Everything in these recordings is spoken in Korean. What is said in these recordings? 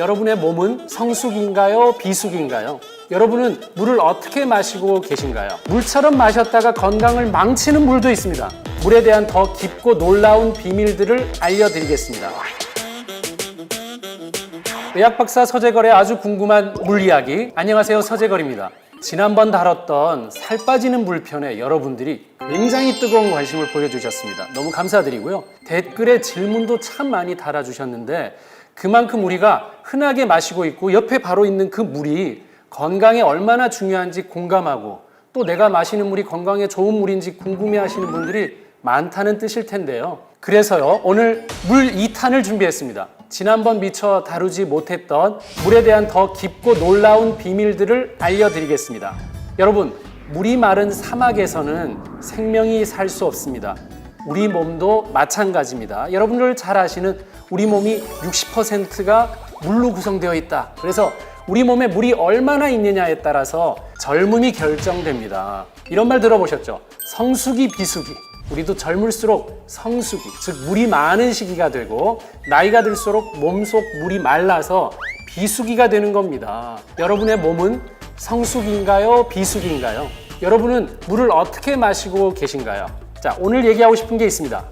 여러분의 몸은 성숙인가요? 비숙인가요? 여러분은 물을 어떻게 마시고 계신가요? 물처럼 마셨다가 건강을 망치는 물도 있습니다. 물에 대한 더 깊고 놀라운 비밀들을 알려드리겠습니다. 의학박사 서재걸의 아주 궁금한 물 이야기. 안녕하세요, 서재걸입니다. 지난번 다뤘던 살 빠지는 물편에 여러분들이 굉장히 뜨거운 관심을 보여주셨습니다. 너무 감사드리고요. 댓글에 질문도 참 많이 달아주셨는데 그만큼 우리가 흔하게 마시고 있고 옆에 바로 있는 그 물이 건강에 얼마나 중요한지 공감하고 또 내가 마시는 물이 건강에 좋은 물인지 궁금해하시는 분들이 많다는 뜻일 텐데요. 그래서요, 오늘 물 2탄을 준비했습니다. 지난번 미처 다루지 못했던 물에 대한 더 깊고 놀라운 비밀들을 알려드리겠습니다. 여러분, 물이 마른 사막에서는 생명이 살 수 없습니다. 우리 몸도 마찬가지입니다. 여러분들 잘 아시는 우리 몸이 60%가 물로 구성되어 있다. 그래서 우리 몸에 물이 얼마나 있느냐에 따라서 젊음이 결정됩니다. 이런 말 들어보셨죠? 성수기, 비수기. 우리도 젊을수록 성수기, 즉 물이 많은 시기가 되고 나이가 들수록 몸속 물이 말라서 비수기가 되는 겁니다. 여러분의 몸은 성수기인가요? 비수기인가요? 여러분은 물을 어떻게 마시고 계신가요? 자, 오늘 얘기하고 싶은 게 있습니다.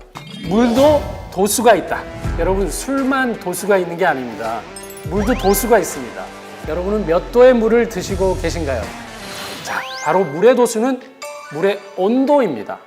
물도 도수가 있다. 여러분, 술만 도수가 있는 게 아닙니다. 물도 도수가 있습니다. 여러분은 몇 도의 물을 드시고 계신가요? 자, 바로 물의 도수는 물의 온도입니다.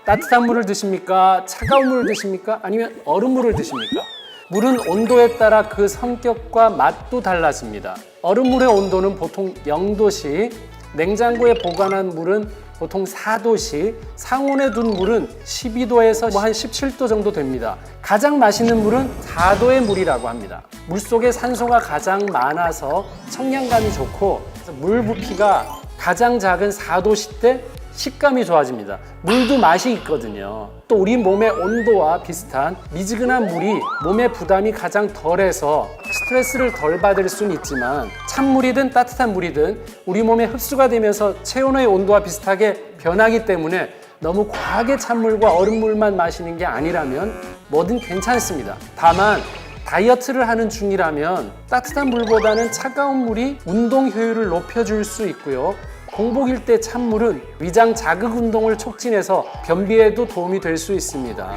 따뜻한 물을 드십니까? 차가운 물을 드십니까? 아니면 얼음물을 드십니까? 물은 온도에 따라 그 성격과 맛도 달라집니다. 얼음물의 온도는 보통 0도씨, 냉장고에 보관한 물은 보통 4도씨, 상온에 둔 물은 12도에서 한 17도 정도 됩니다. 가장 맛있는 물은 4도의 물이라고 합니다. 물속에 산소가 가장 많아서 청량감이 좋고 물 부피가 가장 작은 4도씨 때 식감이 좋아집니다. 물도 맛이 있거든요. 또 우리 몸의 온도와 비슷한 미지근한 물이 몸의 부담이 가장 덜해서 스트레스를 덜 받을 수는 있지만 찬물이든 따뜻한 물이든 우리 몸에 흡수가 되면서 체온의 온도와 비슷하게 변하기 때문에 너무 과하게 찬물과 얼음물만 마시는 게 아니라면 뭐든 괜찮습니다. 다만 다이어트를 하는 중이라면 따뜻한 물보다는 차가운 물이 운동 효율을 높여줄 수 있고요. 공복일 때 찬물은 위장 자극 운동을 촉진해서 변비에도 도움이 될 수 있습니다.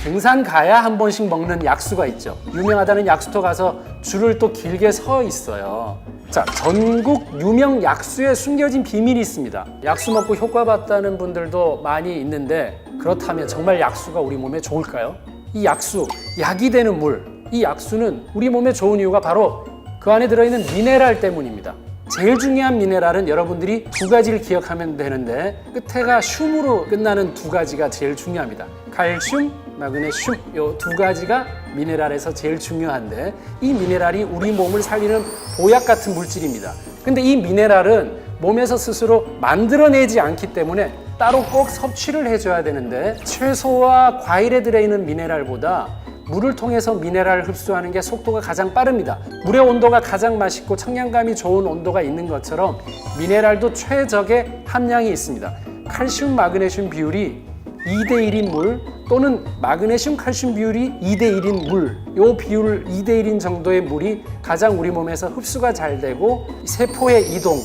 등산 가야 한 번씩 먹는 약수가 있죠. 유명하다는 약수터 가서 줄을 또 길게 서 있어요. 자, 전국 유명 약수에 숨겨진 비밀이 있습니다. 약수 먹고 효과 봤다는 분들도 많이 있는데 그렇다면 정말 약수가 우리 몸에 좋을까요? 이 약수, 약이 되는 물, 이 약수는 우리 몸에 좋은 이유가 바로 그 안에 들어있는 미네랄 때문입니다. 제일 중요한 미네랄은 여러분들이 두 가지를 기억하면 되는데 끝에가 슘으로 끝나는 두 가지가 제일 중요합니다. 칼슘, 마그네슘, 이 두 가지가 미네랄에서 제일 중요한데 이 미네랄이 우리 몸을 살리는 보약 같은 물질입니다. 근데 이 미네랄은 몸에서 스스로 만들어내지 않기 때문에 따로 꼭 섭취를 해줘야 되는데 채소와 과일에 들어있는 미네랄보다 물을 통해서 미네랄을 흡수하는 게 속도가 가장 빠릅니다. 물의 온도가 가장 맛있고 청량감이 좋은 온도가 있는 것처럼 미네랄도 최적의 함량이 있습니다. 칼슘, 마그네슘 비율이 2대1인 물 또는 마그네슘, 칼슘 비율이 2대1인 물, 이 비율 2대1인 정도의 물이 가장 우리 몸에서 흡수가 잘 되고 세포의 이동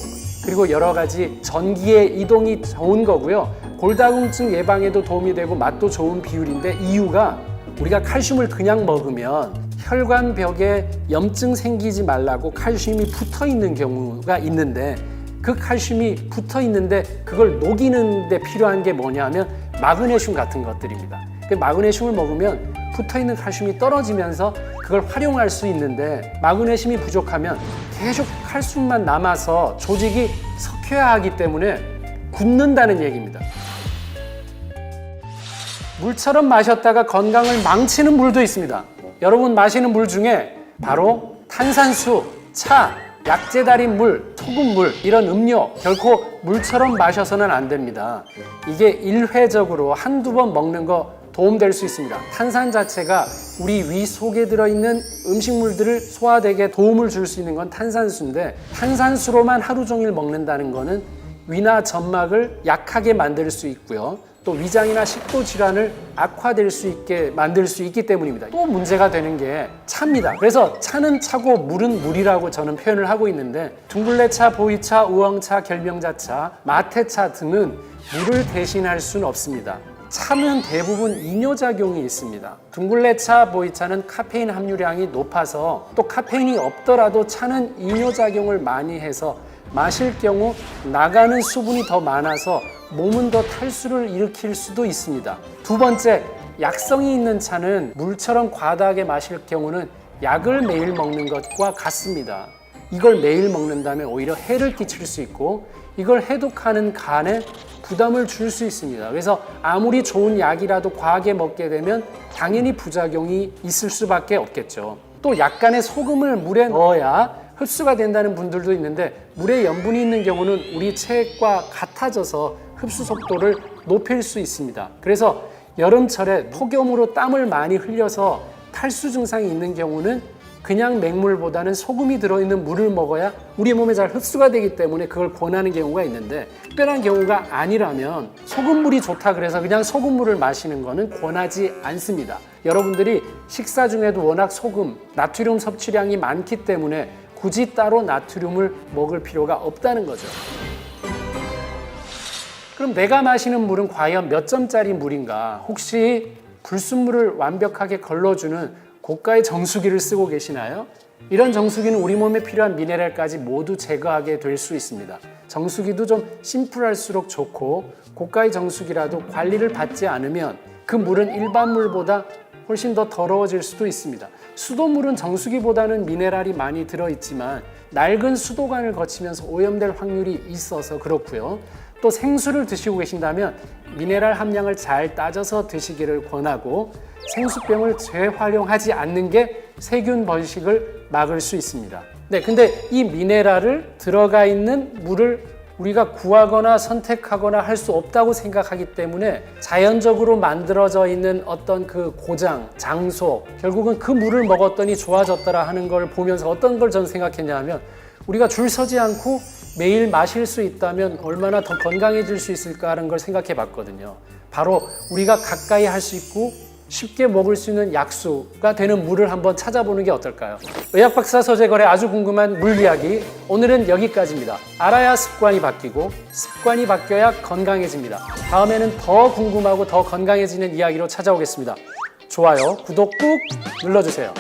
그리고 여러 가지 전기의 이동이 좋은 거고요. 골다공증 예방에도 도움이 되고 맛도 좋은 비율인데 이유가 우리가 칼슘을 그냥 먹으면 혈관벽에 염증 생기지 말라고 칼슘이 붙어 있는 경우가 있는데 그 칼슘이 붙어 있는데 그걸 녹이는 데 필요한 게 뭐냐면 마그네슘 같은 것들입니다. 그 마그네슘을 먹으면 붙어 있는 칼슘이 떨어지면서 그걸 활용할 수 있는데 마그네슘이 부족하면 계속 칼슘만 남아서 조직이 석회화 하기 때문에 굳는다는 얘기입니다. 물처럼 마셨다가 건강을 망치는 물도 있습니다. 여러분 마시는 물 중에 바로 탄산수, 차, 약재 달인 물, 소금물 이런 음료 결코 물처럼 마셔서는 안 됩니다. 이게 일회적으로 한두 번 먹는 거 도움될 수 있습니다. 탄산 자체가 우리 위 속에 들어있는 음식물들을 소화되게 도움을 줄 수 있는 건 탄산수인데 탄산수로만 하루 종일 먹는다는 거는 위나 점막을 약하게 만들 수 있고요. 또 위장이나 식도 질환을 악화될 수 있게 만들 수 있기 때문입니다. 또 문제가 되는 게 차입니다. 그래서 차는 차고 물은 물이라고 저는 표현을 하고 있는데 둥글레차, 보이차, 우엉차, 결명자차, 마테차 등은 물을 대신할 수는 없습니다. 차는 대부분 이뇨작용이 있습니다. 둥글레차, 보이차는 카페인 함유량이 높아서 또 카페인이 없더라도 차는 이뇨작용을 많이 해서 마실 경우 나가는 수분이 더 많아서 몸은 더 탈수를 일으킬 수도 있습니다. 두 번째, 약성이 있는 차는 물처럼 과다하게 마실 경우는 약을 매일 먹는 것과 같습니다. 이걸 매일 먹는다면 오히려 해를 끼칠 수 있고 이걸 해독하는 간에 부담을 줄 수 있습니다. 그래서 아무리 좋은 약이라도 과하게 먹게 되면 당연히 부작용이 있을 수밖에 없겠죠. 또 약간의 소금을 물에 넣어야 흡수가 된다는 분들도 있는데 물에 염분이 있는 경우는 우리 체액과 같아져서 흡수 속도를 높일 수 있습니다. 그래서 여름철에 폭염으로 땀을 많이 흘려서 탈수 증상이 있는 경우는 그냥 맹물보다는 소금이 들어있는 물을 먹어야 우리 몸에 잘 흡수가 되기 때문에 그걸 권하는 경우가 있는데 특별한 경우가 아니라면 소금물이 좋다 그래서 그냥 소금물을 마시는 거는 권하지 않습니다. 여러분들이 식사 중에도 워낙 소금, 나트륨 섭취량이 많기 때문에 굳이 따로 나트륨을 먹을 필요가 없다는 거죠. 그럼 내가 마시는 물은 과연 몇 점짜리 물인가? 혹시 불순물을 완벽하게 걸러주는 고가의 정수기를 쓰고 계시나요? 이런 정수기는 우리 몸에 필요한 미네랄까지 모두 제거하게 될 수 있습니다. 정수기도 좀 심플할수록 좋고 고가의 정수기라도 관리를 받지 않으면 그 물은 일반 물보다 훨씬 더 더러워질 수도 있습니다. 수돗물은 정수기보다는 미네랄이 많이 들어있지만 낡은 수도관을 거치면서 오염될 확률이 있어서 그렇고요. 또 생수를 드시고 계신다면 미네랄 함량을 잘 따져서 드시기를 권하고 생수병을 재활용하지 않는 게 세균 번식을 막을 수 있습니다. 네, 근데 이 미네랄을 들어가 있는 물을 우리가 구하거나 선택하거나 할 수 없다고 생각하기 때문에 자연적으로 만들어져 있는 어떤 그 고장, 장소, 결국은 그 물을 먹었더니 좋아졌더라 하는 걸 보면서 어떤 걸 저는 생각했냐면 우리가 줄 서지 않고 매일 마실 수 있다면 얼마나 더 건강해질 수 있을까 하는 걸 생각해 봤거든요. 바로 우리가 가까이 할 수 있고 쉽게 먹을 수 있는 약수가 되는 물을 한번 찾아보는 게 어떨까요? 의학박사 서재걸의 아주 궁금한 물 이야기, 오늘은 여기까지입니다. 알아야 습관이 바뀌고 습관이 바뀌어야 건강해집니다. 다음에는 더 궁금하고 더 건강해지는 이야기로 찾아오겠습니다. 좋아요, 구독 꾹 눌러주세요.